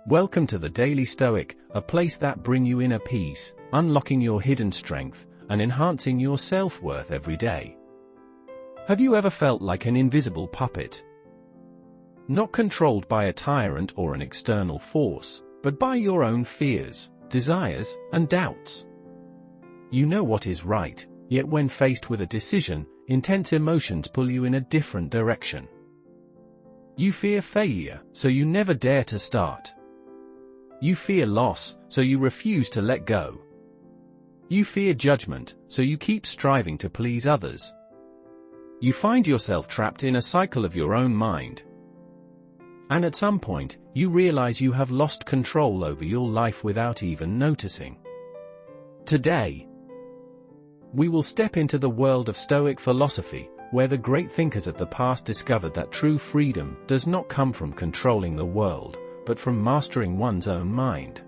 Welcome to the Daily Stoic, a place that brings you inner peace, unlocking your hidden strength, and enhancing your self-worth every day. Have you ever felt like an invisible puppet? Not controlled by a tyrant or an external force, but by your own fears, desires, and doubts. You know what is right, yet when faced with a decision, intense emotions pull you in a different direction. You fear failure, so you never dare to start. You fear loss, so you refuse to let go. You fear judgment, so you keep striving to please others. You find yourself trapped in a cycle of your own mind. And at some point, you realize you have lost control over your life without even noticing. Today, we will step into the world of Stoic philosophy, where the great thinkers of the past discovered that true freedom does not come from controlling the world, but from mastering one's own mind.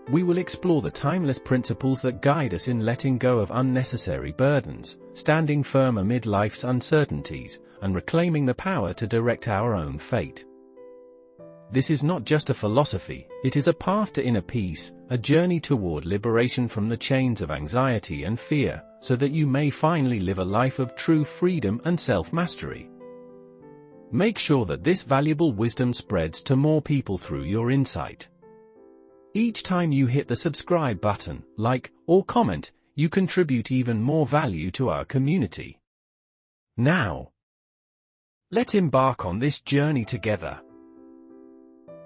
We will explore the timeless principles that guide us in letting go of unnecessary burdens, standing firm amid life's uncertainties, and reclaiming the power to direct our own fate. This is not just a philosophy, it is a path to inner peace, a journey toward liberation from the chains of anxiety and fear, so that you may finally live a life of true freedom and self-mastery. Make sure that this valuable wisdom spreads to more people through your insight. Each time you hit the subscribe button, like, or comment, you contribute even more value to our community. Now, let's embark on this journey together.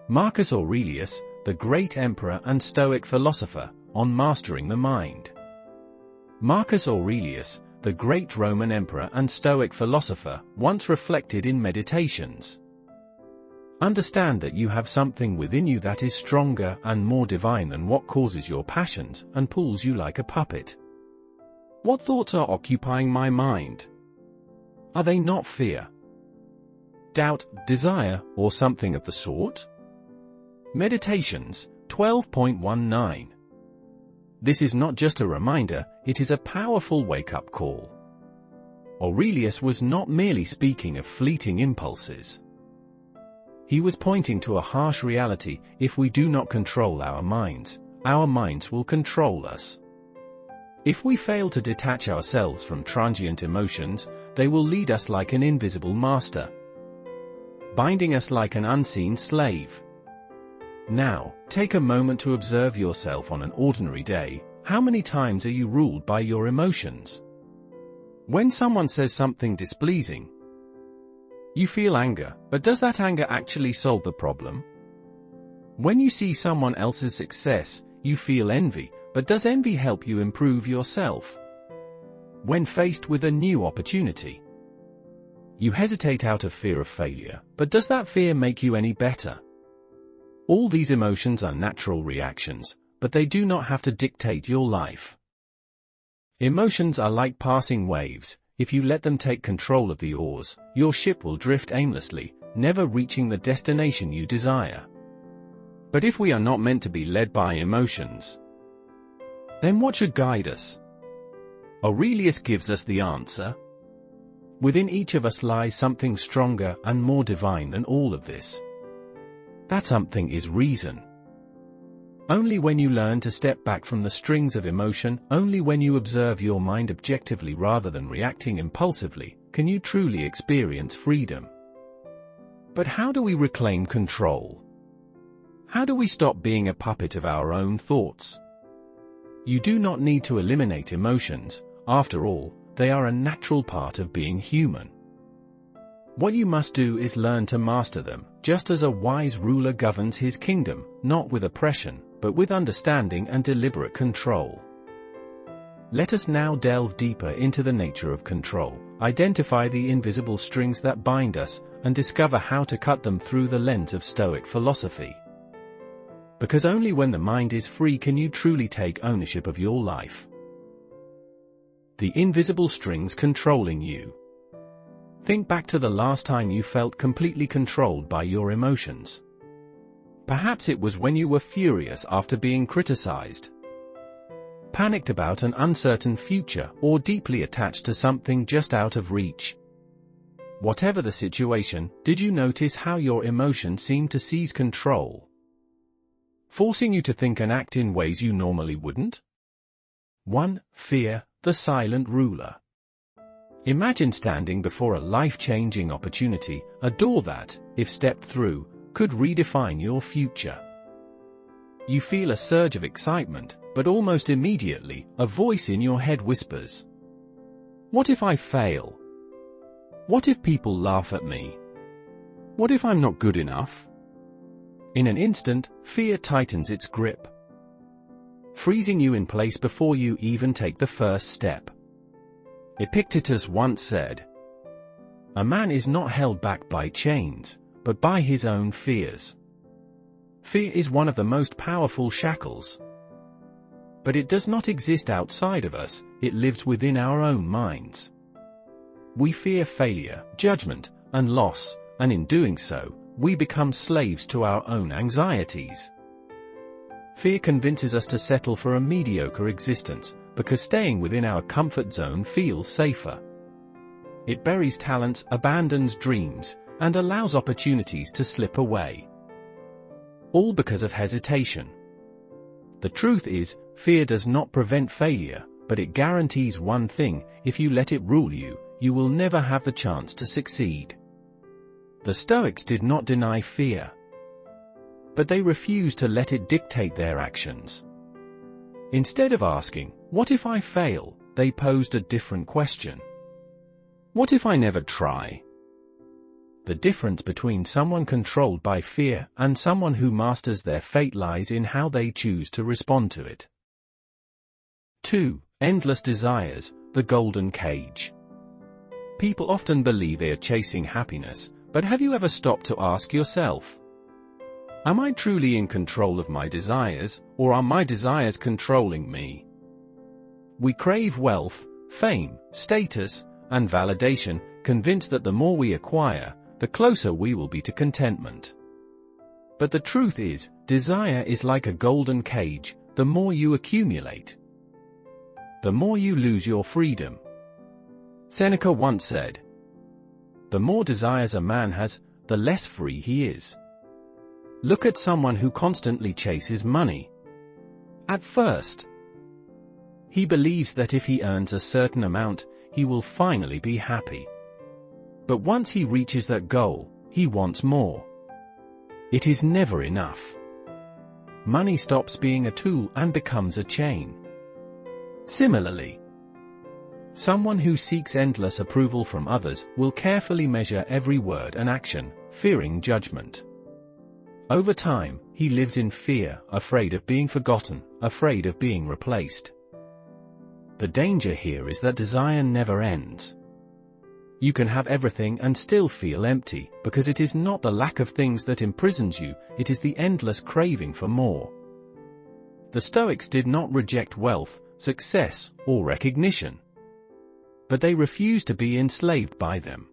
Marcus Aurelius, the great emperor and Stoic philosopher, on mastering the mind. Marcus Aurelius, the great Roman emperor and Stoic philosopher, once reflected in Meditations. Understand that you have something within you that is stronger and more divine than what causes your passions and pulls you like a puppet. What thoughts are occupying my mind? Are they not fear, doubt, desire, or something of the sort? Meditations 12.19. This is not just a reminder, it is a powerful wake-up call. Aurelius was not merely speaking of fleeting impulses. He was pointing to a harsh reality: if we do not control our minds will control us. If we fail to detach ourselves from transient emotions, they will lead us like an invisible master, binding us like an unseen slave. Now, take a moment to observe yourself on an ordinary day. How many times are you ruled by your emotions? When someone says something displeasing, you feel anger, but does that anger actually solve the problem? When you see someone else's success, you feel envy, but does envy help you improve yourself? When faced with a new opportunity, you hesitate out of fear of failure, but does that fear make you any better? All these emotions are natural reactions, but they do not have to dictate your life. Emotions are like passing waves. If you let them take control of the oars, your ship will drift aimlessly, never reaching the destination you desire. But if we are not meant to be led by emotions, then what should guide us? Aurelius gives us the answer. Within each of us lies something stronger and more divine than all of this. That something is reason. Only when you learn to step back from the strings of emotion, only when you observe your mind objectively rather than reacting impulsively, can you truly experience freedom. But how do we reclaim control? How do we stop being a puppet of our own thoughts? You do not need to eliminate emotions. After all, they are a natural part of being human. What you must do is learn to master them, just as a wise ruler governs his kingdom, not with oppression, but with understanding and deliberate control. Let us now delve deeper into the nature of control, identify the invisible strings that bind us, and discover how to cut them through the lens of Stoic philosophy. Because only when the mind is free can you truly take ownership of your life. The invisible strings controlling you. Think back to the last time you felt completely controlled by your emotions. Perhaps it was when you were furious after being criticized, panicked about an uncertain future, or deeply attached to something just out of reach. Whatever the situation, did you notice how your emotions seemed to seize control? forcing you to think and act in ways you normally wouldn't. 1. Fear, the silent ruler. Imagine standing before a life-changing opportunity, a door that, if stepped through, could redefine your future. You feel a surge of excitement, but almost immediately, a voice in your head whispers, "What if I fail? What if people laugh at me? What if I'm not good enough?" In an instant, fear tightens its grip, freezing you in place before you even take the first step. Epictetus once said, "A man is not held back by chains, but by his own fears." Fear is one of the most powerful shackles. But it does not exist outside of us, it lives within our own minds. We fear failure, judgment, and loss, and in doing so, we become slaves to our own anxieties. Fear convinces us to settle for a mediocre existence, because staying within our comfort zone feels safer. It buries talents, abandons dreams, and allows opportunities to slip away. All because of hesitation. The truth is, fear does not prevent failure, but it guarantees one thing: if you let it rule you, you will never have the chance to succeed. The Stoics did not deny fear, but they refused to let it dictate their actions. Instead of asking, "What if I fail?" they posed a different question. "What if I never try?" The difference between someone controlled by fear and someone who masters their fate lies in how they choose to respond to it. 2. Endless desires, the golden cage. People often believe they are chasing happiness, but have you ever stopped to ask yourself, am I truly in control of my desires, or are my desires controlling me? We crave wealth, fame, status, and validation, convinced that the more we acquire, the closer we will be to contentment. But the truth is, desire is like a golden cage: the more you accumulate, the more you lose your freedom. Seneca once said, "The more desires a man has, the less free he is." Look at someone who constantly chases money. At first, he believes that if he earns a certain amount, he will finally be happy. But once he reaches that goal, he wants more. It is never enough. Money stops being a tool and becomes a chain. Similarly, someone who seeks endless approval from others will carefully measure every word and action, fearing judgment. Over time, he lives in fear, afraid of being forgotten, afraid of being replaced. The danger here is that desire never ends. You can have everything and still feel empty, because it is not the lack of things that imprisons you, it is the endless craving for more. The Stoics did not reject wealth, success, or recognition, but they refused to be enslaved by them.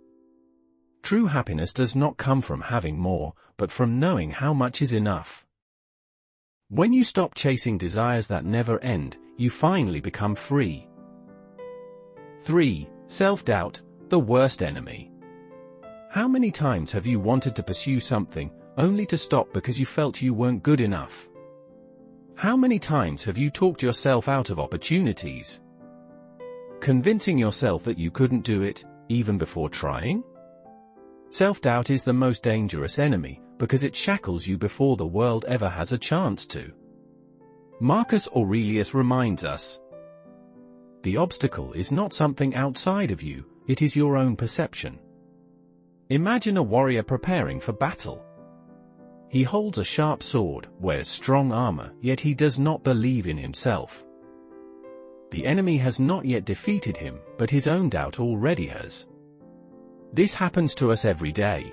True happiness does not come from having more, but from knowing how much is enough. When you stop chasing desires that never end, you finally become free. 3. Self-doubt, the worst enemy. How many times have you wanted to pursue something, only to stop because you felt you weren't good enough? How many times have you talked yourself out of opportunities, convincing yourself that you couldn't do it, even before trying? Self-doubt is the most dangerous enemy, because it shackles you before the world ever has a chance to. Marcus Aurelius reminds us, the obstacle is not something outside of you, it is your own perception. Imagine a warrior preparing for battle. He holds a sharp sword, wears strong armor, yet he does not believe in himself. The enemy has not yet defeated him, but his own doubt already has. This happens to us every day.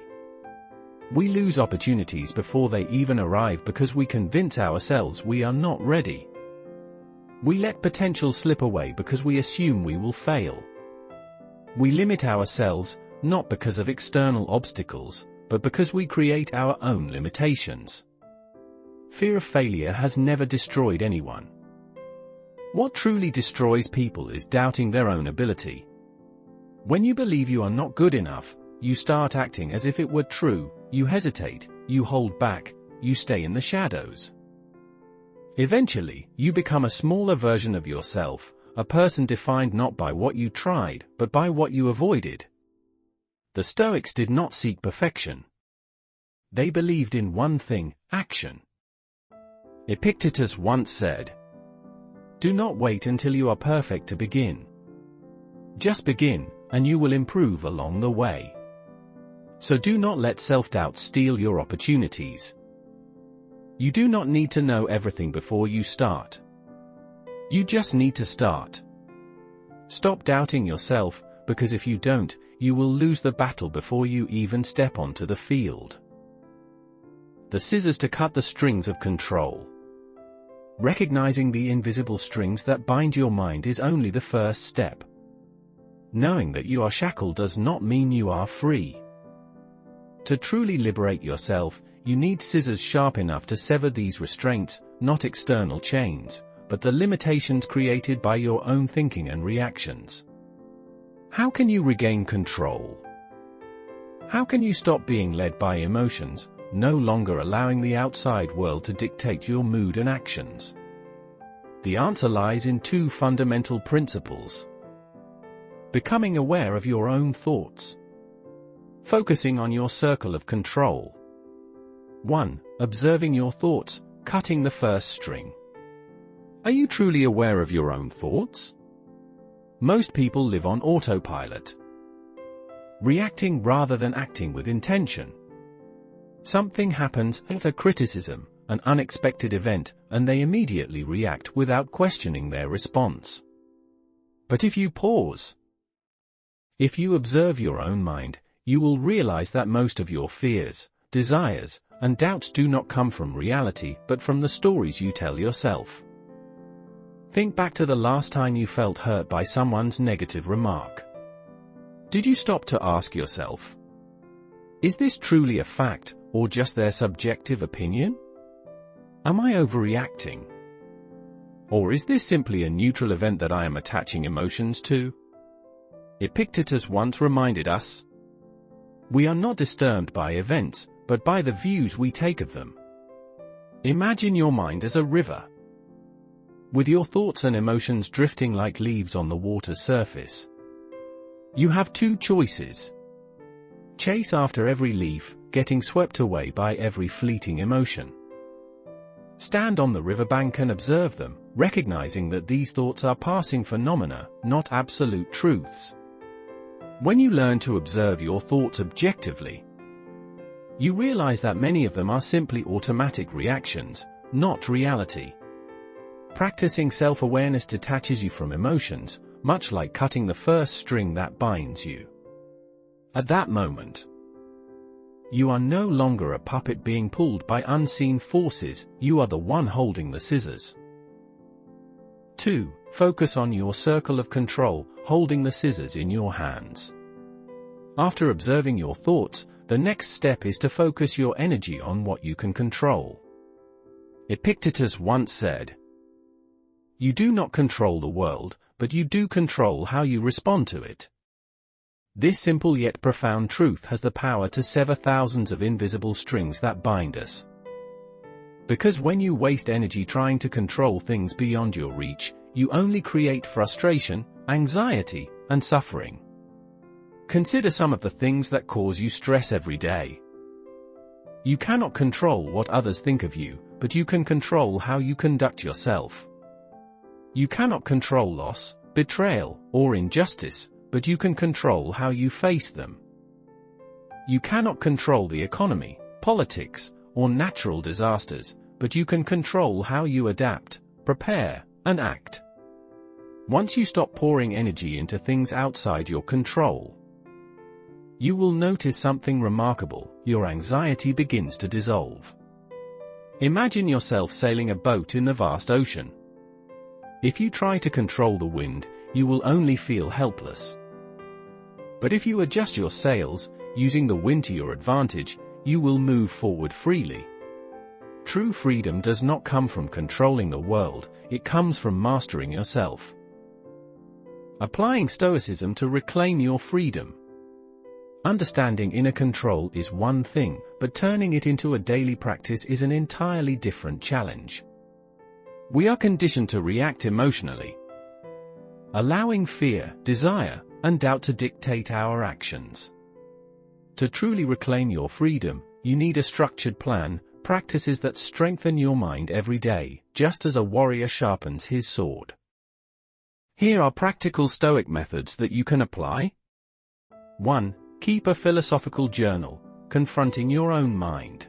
We lose opportunities before they even arrive because we convince ourselves we are not ready. We let potential slip away because we assume we will fail. We limit ourselves, not because of external obstacles, but because we create our own limitations. Fear of failure has never destroyed anyone. What truly destroys people is doubting their own ability. When you believe you are not good enough, you start acting as if it were true, you hesitate, you hold back, you stay in the shadows. Eventually, you become a smaller version of yourself, a person defined not by what you tried, but by what you avoided. The Stoics did not seek perfection. They believed in one thing: action. Epictetus once said, "Do not wait until you are perfect to begin. Just begin, and you will improve along the way." So do not let self-doubt steal your opportunities. You do not need to know everything before you start. You just need to start. Stop doubting yourself, because if you don't, you will lose the battle before you even step onto the field. The scissors to cut the strings of control. Recognizing the invisible strings that bind your mind is only the first step. Knowing that you are shackled does not mean you are free. To truly liberate yourself, you need scissors sharp enough to sever these restraints, not external chains, but the limitations created by your own thinking and reactions. How can you regain control? How can you stop being led by emotions, no longer allowing the outside world to dictate your mood and actions? The answer lies in two fundamental principles. Becoming aware of your own thoughts. Focusing on your circle of control. 1. Observing your thoughts, cutting the first string. Are you truly aware of your own thoughts? Most people live on autopilot, reacting rather than acting with intention. Something happens, a criticism, an unexpected event, and they immediately react without questioning their response. But if you pause, if you observe your own mind, you will realize that most of your fears, desires, and doubts do not come from reality, but from the stories you tell yourself. Think back to the last time you felt hurt by someone's negative remark. Did you stop to ask yourself, is this truly a fact, or just their subjective opinion? Am I overreacting? Or is this simply a neutral event that I am attaching emotions to? Epictetus once reminded us, we are not disturbed by events, but by the views we take of them. Imagine your mind as a river, with your thoughts and emotions drifting like leaves on the water's surface. You have two choices. Chase after every leaf, getting swept away by every fleeting emotion. Stand on the riverbank and observe them, recognizing that these thoughts are passing phenomena, not absolute truths. When you learn to observe your thoughts objectively, you realize that many of them are simply automatic reactions, not reality. Practicing self-awareness detaches you from emotions, much like cutting the first string that binds you. At that moment, you are no longer a puppet being pulled by unseen forces, you are the one holding the scissors. 2. Focus on your circle of control, holding the scissors in your hands. After observing your thoughts, the next step is to focus your energy on what you can control. Epictetus once said, you do not control the world, but you do control how you respond to it. This simple yet profound truth has the power to sever thousands of invisible strings that bind us. Because when you waste energy trying to control things beyond your reach, you only create frustration, anxiety, and suffering. Consider some of the things that cause you stress every day. You cannot control what others think of you, but you can control how you conduct yourself. You cannot control loss, betrayal, or injustice, but you can control how you face them. You cannot control the economy, politics, or natural disasters, but you can control how you adapt, prepare, and act. Once you stop pouring energy into things outside your control, you will notice something remarkable: your anxiety begins to dissolve. Imagine yourself sailing a boat in the vast ocean. If you try to control the wind, you will only feel helpless. But if you adjust your sails, using the wind to your advantage, you will move forward freely. True freedom does not come from controlling the world, it comes from mastering yourself. Applying Stoicism to reclaim your freedom. Understanding inner control is one thing, but turning it into a daily practice is an entirely different challenge. We are conditioned to react emotionally, allowing fear, desire, and doubt to dictate our actions. To truly reclaim your freedom, you need a structured plan, practices that strengthen your mind every day, just as a warrior sharpens his sword. Here are practical Stoic methods that you can apply. 1. Keep a philosophical journal, confronting your own mind.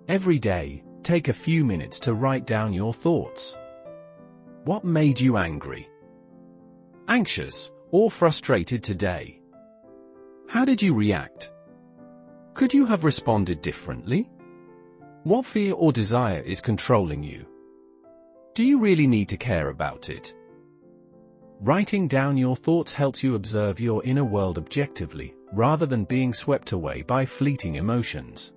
Every day, take a few minutes to write down your thoughts. What made you angry, anxious, or frustrated today? How did you react? Could you have responded differently? What fear or desire is controlling you? Do you really need to care about it? Writing down your thoughts helps you observe your inner world objectively, rather than being swept away by fleeting emotions.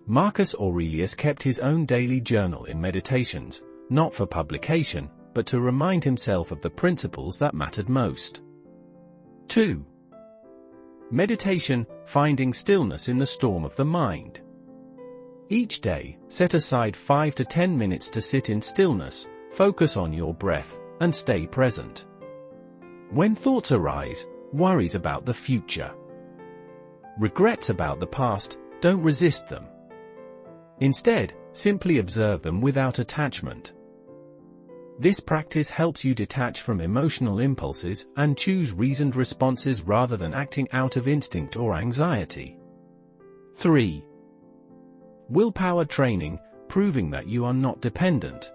Marcus Aurelius kept his own daily journal in Meditations, not for publication, but to remind himself of the principles that mattered most. 2. Meditation, finding stillness in the storm of the mind. Each day, set aside 5 to 10 minutes to sit in stillness, focus on your breath, and stay present. When thoughts arise, worries about the future, regrets about the past, don't resist them. Instead, simply observe them without attachment. This practice helps you detach from emotional impulses and choose reasoned responses rather than acting out of instinct or anxiety. 3. Willpower training, proving that you are not dependent.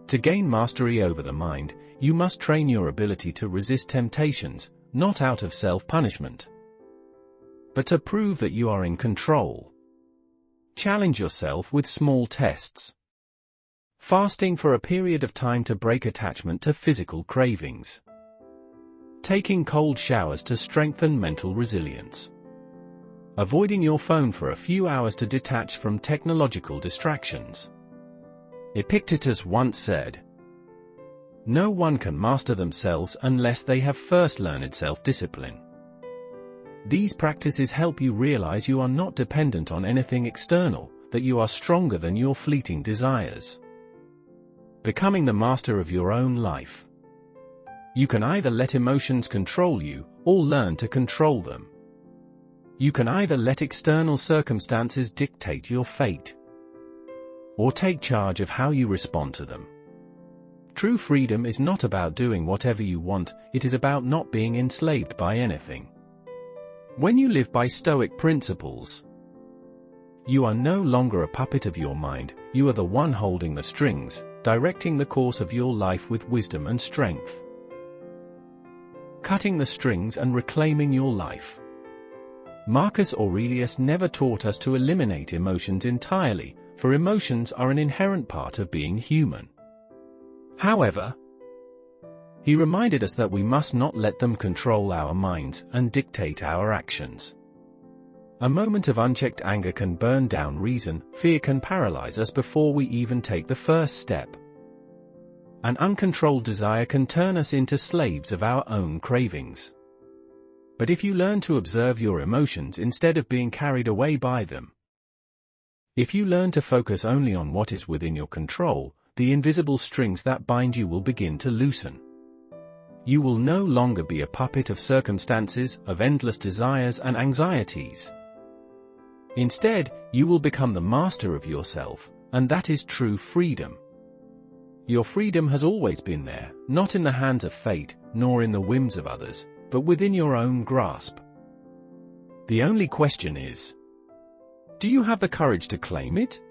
To gain mastery over the mind, you must train your ability to resist temptations, not out of self-punishment, but to prove that you are in control. Challenge yourself with small tests. Fasting for a period of time to break attachment to physical cravings. Taking cold showers to strengthen mental resilience. Avoiding your phone for a few hours to detach from technological distractions. Epictetus once said, "No one can master themselves unless they have first learned self-discipline." These practices help you realize you are not dependent on anything external, that you are stronger than your fleeting desires. Becoming the master of your own life. You can either let emotions control you, or learn to control them. You can either let external circumstances dictate your fate, or take charge of how you respond to them. True freedom is not about doing whatever you want, it is about not being enslaved by anything. When you live by Stoic principles, you are no longer a puppet of your mind, you are the one holding the strings, directing the course of your life with wisdom and strength. Cutting the strings and reclaiming your life. Marcus Aurelius never taught us to eliminate emotions entirely, for emotions are an inherent part of being human. However, he reminded us that we must not let them control our minds and dictate our actions. A moment of unchecked anger can burn down reason, fear can paralyze us before we even take the first step. An uncontrolled desire can turn us into slaves of our own cravings. But if you learn to observe your emotions instead of being carried away by them, if you learn to focus only on what is within your control, the invisible strings that bind you will begin to loosen. You will no longer be a puppet of circumstances, of endless desires and anxieties. Instead, you will become the master of yourself, and that is true freedom. Your freedom has always been there, not in the hands of fate, nor in the whims of others, but within your own grasp. The only question is, do you have the courage to claim it?